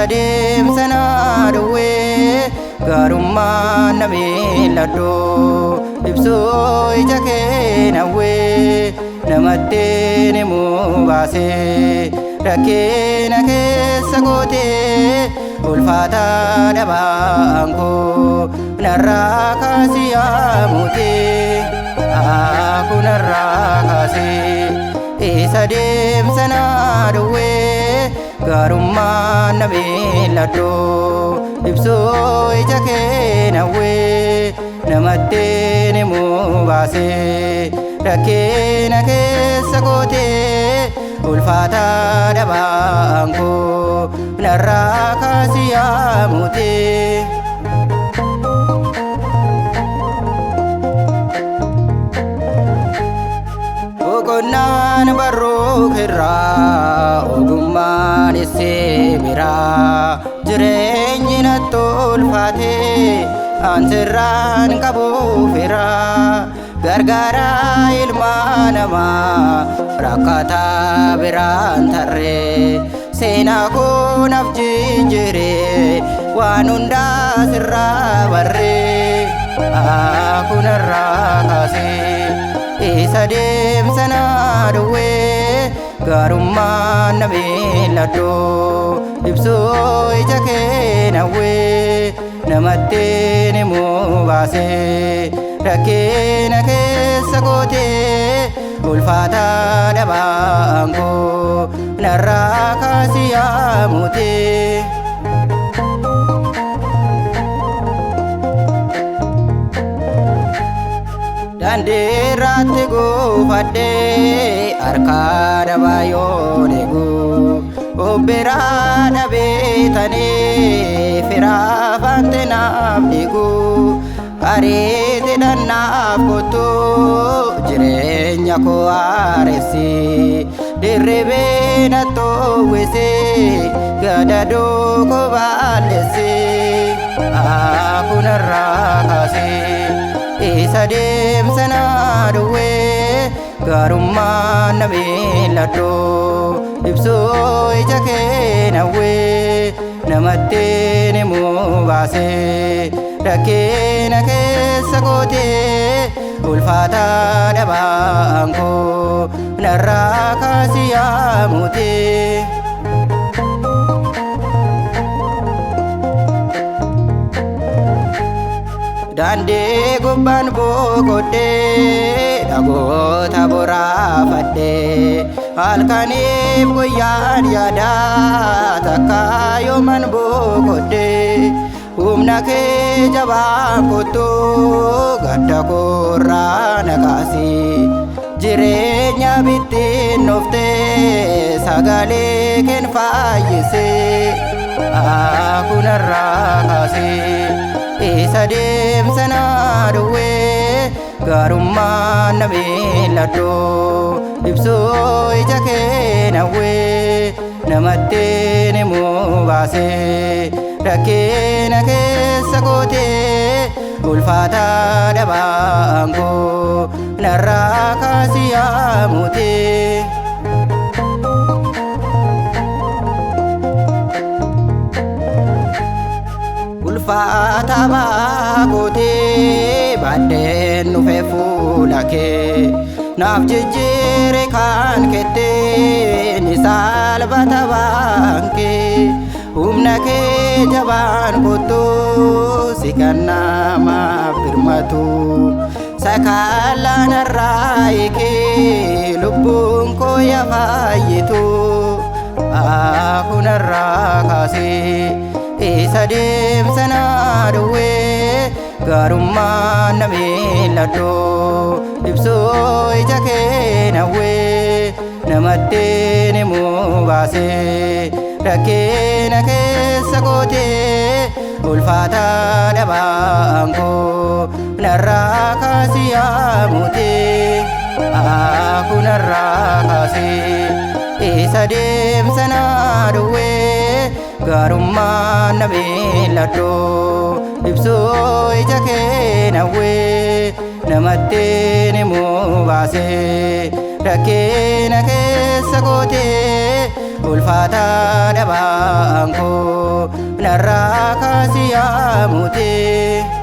isa deemsa naa dhowwee gaarummaan na miilladhoo ibsuu ija kee nawwee namatti himuu baasee rakkina keessa gootee ulfaataa dhabaan koo narraa kaasii haamutee aku narraa kaasee isa deemsa naa dhowwee gaarummaan na miilladhoo ibsuu ija kee nawwee namatti himuu baasee rakkina keessa gootee ulfaataa dhabaan koo narraa kaasii haamutee boqonnaan barruu keerraa ogummaan isee biraa jireenyi natti ulfaatee ansirraan qabuu firaa gargaaraa ilma namaa rakkataa biraan tarree seenaa koo naaf jijjiiree waan hundaa sirraa barree aku narraa kaasee isa deemsa naa dhowwee gaarummaan na miilladhoo ibsuu ija kee nawwee namatti himuu baasee rakkina keessa gootee ulfaataa dhabaan koo narraa kaasii haamutee dandeerratti goofadhee harkaa dhabaa yoo deegu obberaa dhabeetanii firaa fante naaf dhiigu ariiti dhannaaf kottu jireenya koo haaressi dirribee natti uwwisi gadadoo koo balleessi aku narraa kaasee isa deemsa naa dhowwee gaarummaan na miilladhoo ibsuu ija kee nawwee namatti himuu baasee rakkina keessa gootee ulfaataa dhabaan koo narraa kaasii haamutee daandii gubbaan boqodhee dhagoota boraafadhee halkaniif guyyaan yaadaa takka yooman boqodhee humna kee jabaan kottu gadda koorraa na kaasii jireenya bittiin dhuftee sagalee keen fayyisee aku narraa kaasee isa deemsa naa dhowwee gaarummaan na miilladhoo ibsuu ija kee nawwee namatti himuu baasee rakkina keessa gootee ulfaataa dhabaan koo narraa kaasii haamutee ulfaataa baakotee baddeen dhufee fuula kee naaf jijjiire kan kettee ni salphata baankee humna kee jabaan kottu si kan namaaf birmatu sakaalaa narraa hiikee lubbuun koo yaa fayyitu aku narraa kaasee isa deemsa naa dhowwee gaarummaan na miilladhoo ibsuu ija kee nawwee namatti himuu baasee rakkina keessa gootee ulfaataa dhabaan koo narraa kaasii haamutee aku narraa kaasee isa deemsa naa dhowwee gaarummaan na miilladhoo ibsuu ija kee nawwee namatti himuu baasee rakkina keessa gootee ulfaataa dhabaan koo narraa kaasi yaa mootii.